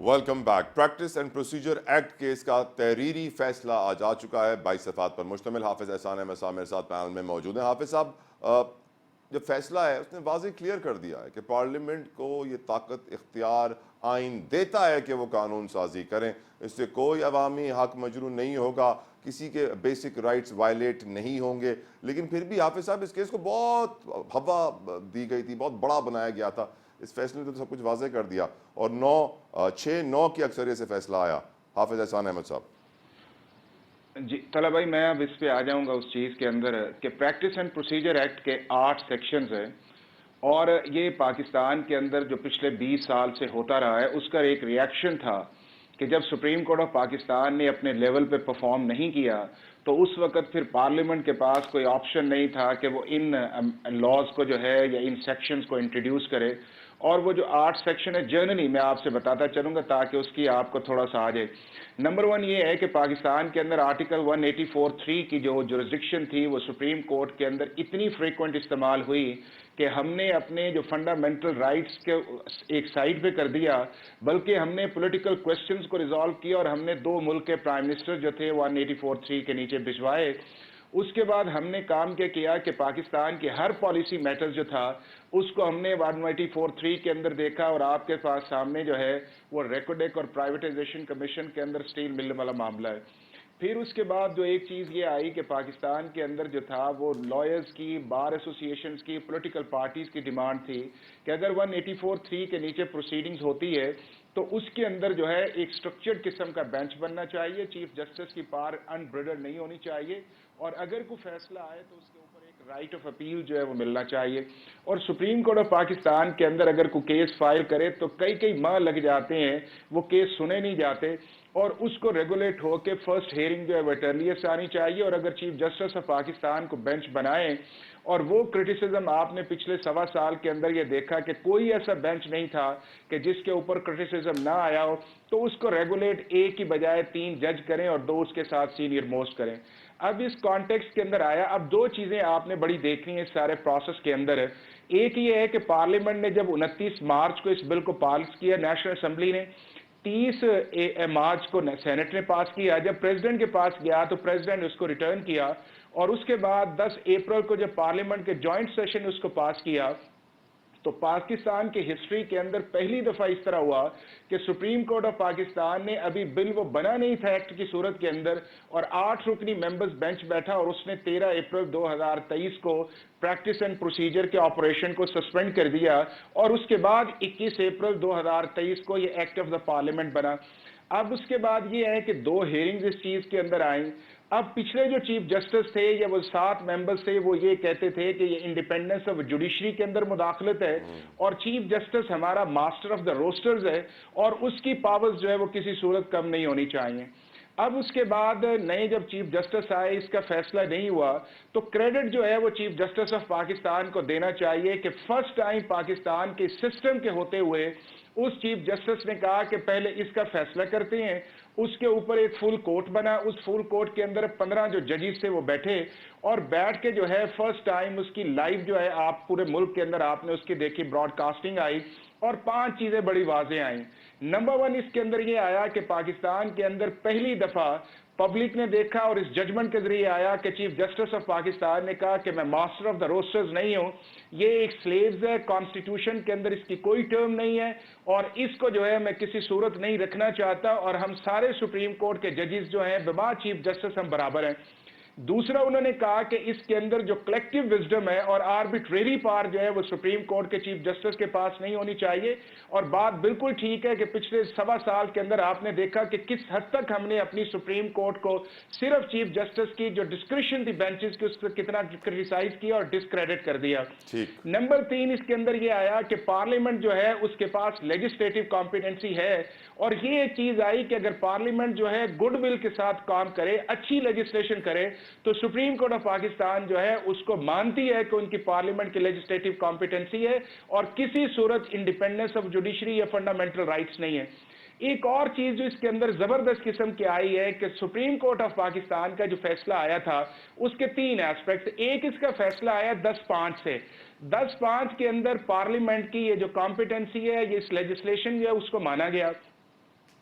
Welcome back. Practice and procedure act case کا تحریری فیصلہ آج آ چکا ہے، 22 صفحات پر مشتمل۔ حافظ احسان احمد صاحب میرے ساتھ پینل میں موجود ہیں۔ حافظ صاحب، جو فیصلہ ہے اس نے واضح کلیئر کر دیا ہے کہ پارلیمنٹ کو یہ طاقت اختیار آئین دیتا ہے کہ وہ قانون سازی کریں، اس سے کوئی عوامی حق مجروح نہیں ہوگا، کسی کے بیسک رائٹس وائلیٹ نہیں ہوں گے۔ لیکن پھر بھی حافظ صاحب اس کیس کو بہت ہوا دی گئی تھی، بہت بڑا بنایا گیا تھا۔ اس فیصلے نے تو سب کچھ واضح کر دیا اور 6-9 کی اکثریت سے فیصلہ آیا۔ حافظ احسان احمد صاحب۔ جی طلعت بھائی، میں اب اس پہ آ جاؤں گا اس چیز کے اندر کہ پریکٹس اینڈ پروسیجر ایکٹ کے 8 سیکشنز ہیں، اور یہ پاکستان کے اندر جو پچھلے 20 سال سے ہوتا رہا ہے اس کا ایک ریئیکشن تھا کہ جب سپریم کورٹ آف پاکستان نے اپنے لیول پہ پرفارم نہیں کیا تو اس وقت پھر پارلیمنٹ کے پاس کوئی آپشن نہیں تھا کہ وہ ان لاز کو جو ہے یا ان سیکشنز کو انٹروڈیوس کرے۔ اور وہ جو 8 سیکشن ہے جرنلی میں آپ سے بتاتا چلوں گا تاکہ اس کی آپ کو تھوڑا سا آ جائے۔ نمبر 1 یہ ہے کہ پاکستان کے اندر آرٹیکل 184(3) کی جو جورسڈکشن تھی وہ سپریم کورٹ کے اندر اتنی فریکوینٹ استعمال ہوئی کہ ہم نے اپنے جو فنڈامنٹل رائٹس کے ایک سائڈ پہ کر دیا، بلکہ ہم نے پولیٹیکل کویسچنز کو ریزالو کیا اور ہم نے 2 ملک کے پرائم منسٹر جو تھے 184(3) کے نیچے بھجوائے۔ اس کے بعد ہم نے کام کیا کہ پاکستان کے ہر پالیسی میٹر جو تھا اس کو ہم نے 184(3) کے اندر دیکھا، اور آپ کے پاس سامنے جو ہے وہ ریکوڈیک اور پرائیویٹائزیشن کمیشن کے اندر سٹیل مل والا معاملہ ہے۔ پھر اس کے بعد جو ایک چیز یہ آئی کہ پاکستان کے اندر جو تھا وہ لائرز کی، بار ایسوسیشنز کی، پولیٹیکل پارٹیز کی ڈیمانڈ تھی کہ اگر 184(3) کے نیچے پروسیڈنگز ہوتی ہے تو اس کے اندر جو ہے ایک سٹرکچرڈ قسم کا بینچ بننا چاہیے، چیف جسٹس کی پاور انبریڈر نہیں ہونی چاہیے، اور اگر کوئی فیصلہ آئے تو اس کے اوپر ایک رائٹ آف اپیل جو ہے وہ ملنا چاہیے۔ اور سپریم کورٹ آف پاکستان کے اندر اگر کوئی کیس فائل کرے تو کئی ماہ لگ جاتے ہیں، وہ کیس سنے نہیں جاتے، اور اس کو ریگولیٹ ہو کے فرسٹ ہیئرنگ جو ہے وہ ارلیسٹ آنی چاہیے۔ اور اگر چیف جسٹس آف پاکستان کو بینچ بنائیں، اور وہ کرٹیسزم آپ نے پچھلے 1.25 سال کے اندر یہ دیکھا کہ کوئی ایسا بینچ نہیں تھا کہ جس کے اوپر کرٹیسزم نہ آیا ہو، تو اس کو ریگولیٹ ایک کی بجائے 3 جج کریں اور 2 اس کے ساتھ سینئر موسٹ کریں۔ اب اس کانٹیکسٹ کے اندر آیا، اب 2 چیزیں آپ نے بڑی دیکھنی ہیں اس سارے پروسیس کے اندر۔ ایک یہ ہے کہ پارلیمنٹ نے جب 29 مارچ کو اس بل کو پاس کیا، نیشنل اسمبلی نے 30 مارچ کو سینٹ نے پاس کیا، جب پریزیڈنٹ کے پاس گیا تو پریزیڈنٹ نے اس کو ریٹرن کیا، اور اس کے بعد 10 اپریل کو جب پارلیمنٹ کے جوائنٹ سیشن نے اس کو پاس کیا تو پاکستان کی ہسٹری کے اندر پہلی دفعہ اس طرح ہوا کہ سپریم کورٹ آف پاکستان نے، ابھی بل وہ بنا نہیں تھا ایکٹ کی صورت کے اندر، اور 8 رکنی ممبرز بینچ بیٹھا اور اس نے 13 اپریل 2023 کو پریکٹس اینڈ پروسیجر کے آپریشن کو سسپینڈ کر دیا، اور اس کے بعد 21 اپریل 2023 کو یہ ایکٹ آف دا پارلیمنٹ بنا۔ اب اس کے بعد یہ ہے کہ 2 ہیئرنگز اس چیز کے اندر آئیں۔ اب پچھلے جو چیف جسٹس تھے یا وہ 7 ممبرز تھے وہ یہ کہتے تھے کہ یہ انڈیپینڈنس آف جوڈیشری کے اندر مداخلت ہے، اور چیف جسٹس ہمارا ماسٹر آف دا روسٹرز ہے اور اس کی پاورز جو ہے وہ کسی صورت کم نہیں ہونی چاہیے۔ اب اس کے بعد نئے جب چیف جسٹس آئے، اس کا فیصلہ نہیں ہوا، تو کریڈٹ جو ہے وہ چیف جسٹس آف پاکستان کو دینا چاہیے کہ فرسٹ ٹائم پاکستان کے سسٹم کے ہوتے ہوئے اس چیف جسٹس نے کہا کہ پہلے اس کا فیصلہ کرتے ہیں۔ اس کے اوپر ایک فل کورٹ بنا، اس فل کورٹ کے اندر 15 جو ججز تھے وہ بیٹھے، اور بیٹھ کے جو ہے فرسٹ ٹائم اس کی لائیو جو ہے آپ پورے ملک کے اندر آپ نے اس کی دیکھی، براڈ کاسٹنگ آئی، اور 5 چیزیں بڑی واضح آئیں۔ نمبر 1 اس کے اندر یہ آیا کہ پاکستان کے اندر پہلی دفعہ پبلک نے دیکھا اور اس ججمنٹ کے ذریعے آیا کہ چیف جسٹس آف پاکستان نے کہا کہ میں ماسٹر آف دا روسٹرز نہیں ہوں، یہ ایک سلیوز ہے، کانسٹیٹیوشن کے اندر اس کی کوئی ٹرم نہیں ہے، اور اس کو جو ہے میں کسی صورت نہیں رکھنا چاہتا، اور ہم سارے سپریم کورٹ کے ججز جو ہیں بما چیف جسٹس ہم برابر ہیں۔ دوسرا انہوں نے کہا کہ اس کے اندر جو کلیکٹیو وزڈم ہے اور آربیٹریری پار جو ہے وہ سپریم کورٹ کے چیف جسٹس کے پاس نہیں ہونی چاہیے، اور بات بالکل ٹھیک ہے کہ پچھلے 1.25 سال کے اندر آپ نے دیکھا کہ کس حد تک ہم نے اپنی سپریم کورٹ کو صرف چیف جسٹس کی جو ڈسکریشن تھی بینچز کی اس کو کتنا کرٹیسائز کیا اور ڈسکریڈٹ کر دیا۔ نمبر 3 اس کے اندر یہ آیا کہ پارلیمنٹ جو ہے اس کے پاس لیجسلیٹو کمپیٹنسی ہے، اور یہ ایک چیز آئی کہ اگر پارلیمنٹ جو ہے گڈ ول کے ساتھ کام کرے، اچھی لیجسلیشن کرے، تو سپریم کورٹ آف پاکستان جو ہے اس کو مانتی ہے کہ ان کی پارلیمنٹ کی لیجسلیٹو کمپیٹنسی ہے، اور کسی صورت انڈیپینڈنس آف جوڈیشری یا فنڈامنٹل رائٹس نہیں ہے۔ ایک اور چیز جو اس کے اندر زبردست قسم کی آئی ہے کہ سپریم کورٹ آف پاکستان کا جو فیصلہ آیا تھا اس کے 3 ایسپیکٹس۔ ایک اس کا فیصلہ آیا 10-5 سے، 10-5 کے اندر پارلیمنٹ کی یہ جو کمپیٹنسی ہے، یہ اس لیجسلیشن جو ہے اس کو مانا گیا۔